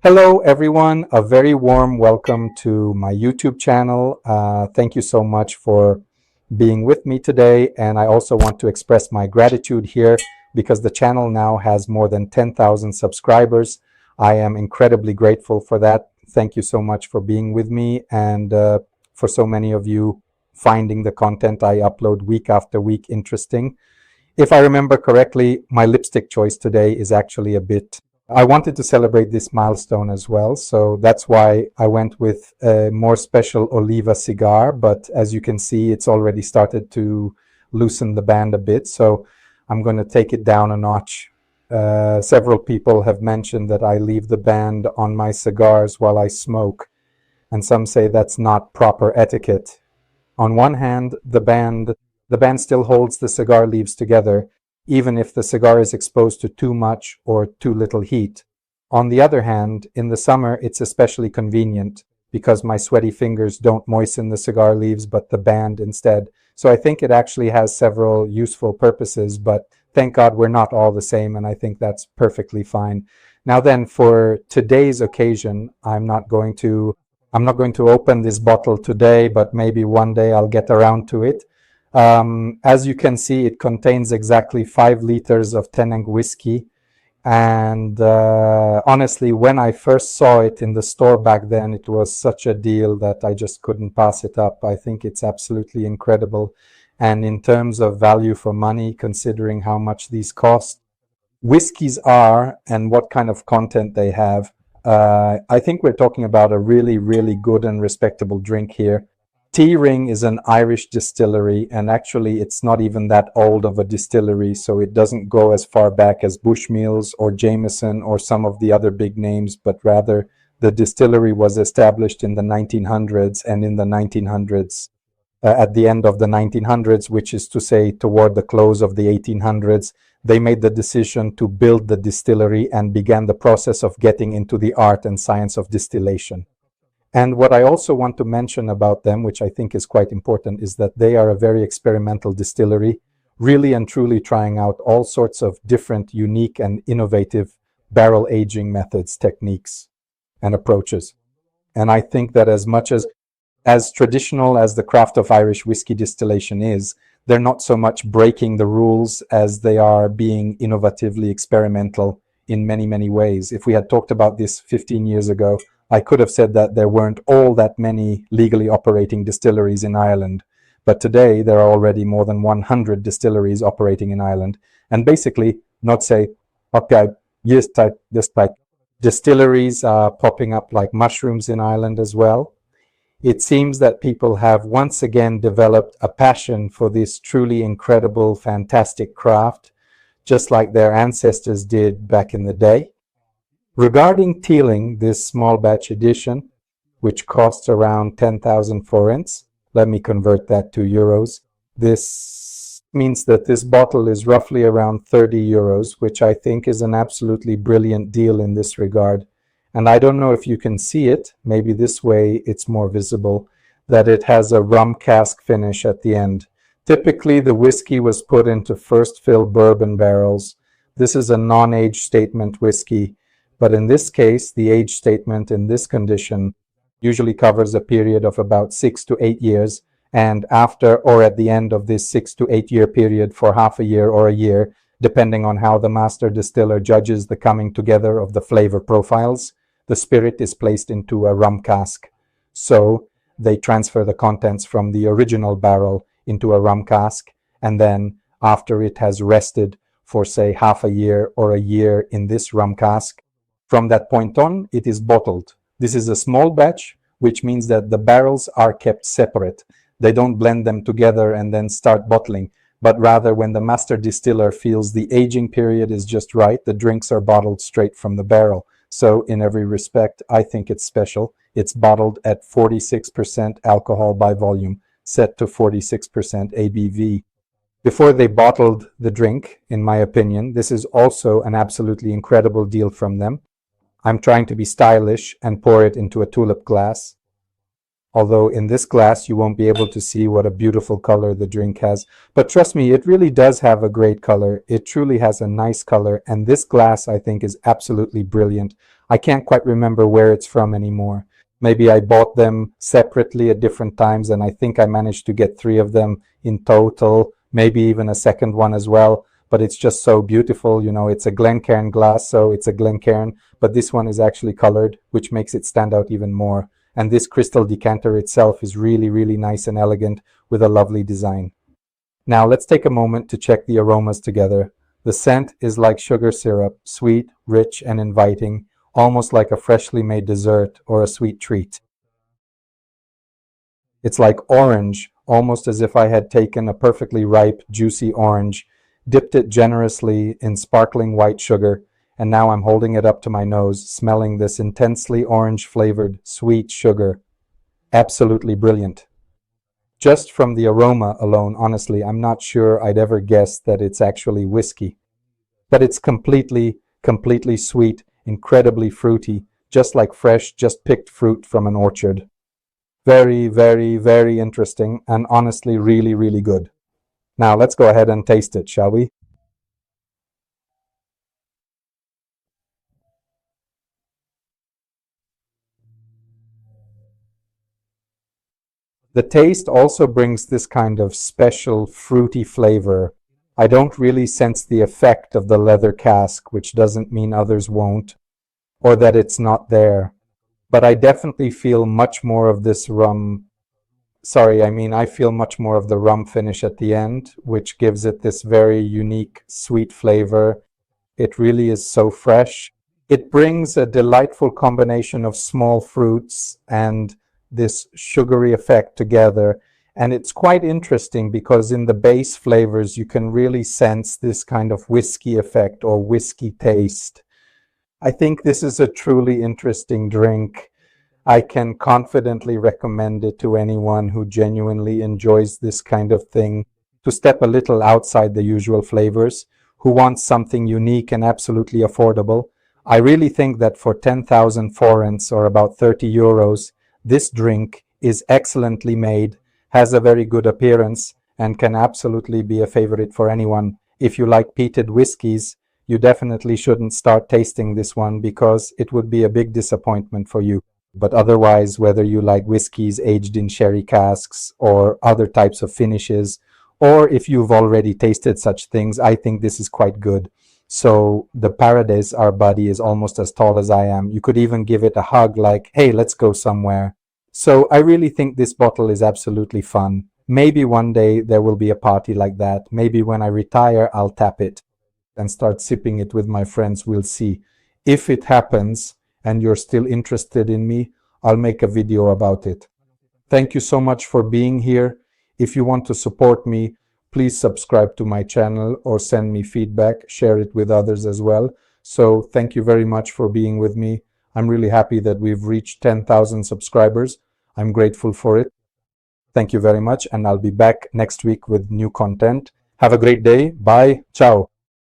Hello everyone, a very warm welcome to my YouTube channel. Thank you so much for being with me today, and I also want to express my gratitude here because the channel now has more than 10,000 subscribers. I am incredibly grateful for that. Thank you so much for being with me and for so many of you finding the content I upload week after week interesting. If I remember correctly, my lipstick choice today is actually I wanted to celebrate this milestone as well, so that's why I went with a more special Oliva cigar, but as you can see, it's already started to loosen the band a bit, so I'm going to take it down a notch. Several people have mentioned that I leave the band on my cigars while I smoke, and some say that's not proper etiquette. On one hand, the band still holds the cigar leaves together, even if the cigar is exposed to too much or too little heat. On the other hand, in the summer, it's especially convenient because my sweaty fingers don't moisten the cigar leaves, but the band instead. So I think it actually has several useful purposes, but thank God we're not all the same, and I think that's perfectly fine. Now then, for today's occasion, I'm not going to open this bottle today, but maybe one day I'll get around to it. As you can see, it contains exactly 5 liters of Teeling whiskey. And honestly, when I first saw it in the store back then, it was such a deal that I just couldn't pass it up. I think it's absolutely incredible. And in terms of value for money, considering how much these cost, whiskeys are and what kind of content they have, I think we're talking about a really, really good and respectable drink here. Teeling is an Irish distillery, and actually it's not even that old of a distillery, so it doesn't go as far back as Bushmills or Jameson or some of the other big names, but rather the distillery was established in the 1900s, and in the 1900s, at the end of the 1900s, which is to say toward the close of the 1800s, they made the decision to build the distillery and began the process of getting into the art and science of distillation. And what I also want to mention about them, which I think is quite important, is that they are a very experimental distillery, really and truly trying out all sorts of different, unique and innovative barrel aging methods, techniques, and approaches. And I think that as much as traditional as the craft of Irish whiskey distillation is, they're not so much breaking the rules as they are being innovatively experimental in many, many ways. If we had talked about this 15 years ago, I could have said that there weren't all that many legally operating distilleries in Ireland, but today there are already more than 100 distilleries operating in Ireland. And basically, not say, okay, yes, this type distilleries are popping up like mushrooms in Ireland as well. It seems that people have once again developed a passion for this truly incredible, fantastic craft, just like their ancestors did back in the day. Regarding Teeling, this small batch edition, which costs around 10,000 forints, let me convert that to euros. This means that this bottle is roughly around 30 euros, which I think is an absolutely brilliant deal in this regard. And I don't know if you can see it, maybe this way it's more visible, that it has a rum cask finish at the end. Typically, the whiskey was put into first fill bourbon barrels. This is a non-age statement whiskey. But in this case, the age statement in this condition usually covers a period of about 6 to 8 years, and after or at the end of this 6 to 8 year period for half a year or a year, depending on how the master distiller judges the coming together of the flavor profiles, the spirit is placed into a rum cask. So they transfer the contents from the original barrel into a rum cask, and then after it has rested for say half a year or a year in this rum cask, from that point on, it is bottled. This is a small batch, which means that the barrels are kept separate. They don't blend them together and then start bottling, but rather when the master distiller feels the aging period is just right, the drinks are bottled straight from the barrel. So in every respect, I think it's special. It's bottled at 46% alcohol by volume, set to 46% ABV. Before they bottled the drink, in my opinion, this is also an absolutely incredible deal from them. I'm trying to be stylish and pour it into a tulip glass. although in this glass you won't be able to see what a beautiful color the drink has. But trust me, it really does have a great color. It truly has a nice color, and this glass I think is absolutely brilliant. I can't quite remember where it's from anymore. Maybe I bought them separately at different times, and I think I managed to get 3 of them in total, maybe even a second one as well. But it's just so beautiful. You know, it's a Glencairn glass, so it's a Glencairn, but this one is actually colored, which makes it stand out even more. And this crystal decanter itself is really, really nice and elegant with a lovely design. Now let's take a moment to check the aromas together. The scent is like sugar syrup, sweet, rich, and inviting, almost like a freshly made dessert or a sweet treat. It's like orange, almost as if I had taken a perfectly ripe, juicy orange, dipped it generously in sparkling white sugar, and now I'm holding it up to my nose, smelling this intensely orange-flavored sweet sugar. Absolutely brilliant. Just from the aroma alone, honestly, I'm not sure I'd ever guessed that it's actually whiskey. But it's completely sweet, incredibly fruity, just like fresh, just picked fruit from an orchard. Very, very, very interesting, and honestly really, really good. Now let's go ahead and taste it, shall we? The taste also brings this kind of special fruity flavor. I don't really sense the effect of the leather cask, which doesn't mean others won't, or that it's not there. But I definitely feel much more of this rum. I feel much more of the rum finish at the end, which gives it this very unique sweet flavor. It really is so fresh. It brings a delightful combination of small fruits and this sugary effect together. And it's quite interesting because in the base flavors, you can really sense this kind of whiskey effect or whiskey taste. I think this is a truly interesting drink. I can confidently recommend it to anyone who genuinely enjoys this kind of thing, to step a little outside the usual flavors, who wants something unique and absolutely affordable. I really think that for 10,000 forints, or about 30 euros, this drink is excellently made, has a very good appearance, and can absolutely be a favorite for anyone. If you like peated whiskies, you definitely shouldn't start tasting this one because it would be a big disappointment for you. But otherwise, whether you like whiskies aged in sherry casks or other types of finishes, or if you've already tasted such things, I think this is quite good. So the Paradise, our buddy, is almost as tall as I am. You could even give it a hug like, hey, let's go somewhere. So I really think this bottle is absolutely fun. Maybe one day there will be a party like that. Maybe when I retire, I'll tap it and start sipping it with my friends. We'll see. If it happens and you're still interested in me, I'll make a video about it. Thank you so much for being here. If you want to support me, please subscribe to my channel or send me feedback, share it with others as well. So thank you very much for being with me. I'm really happy that we've reached 10,000 subscribers. I'm grateful for it. Thank you very much, and I'll be back next week with new content. Have a great day. Bye. Ciao.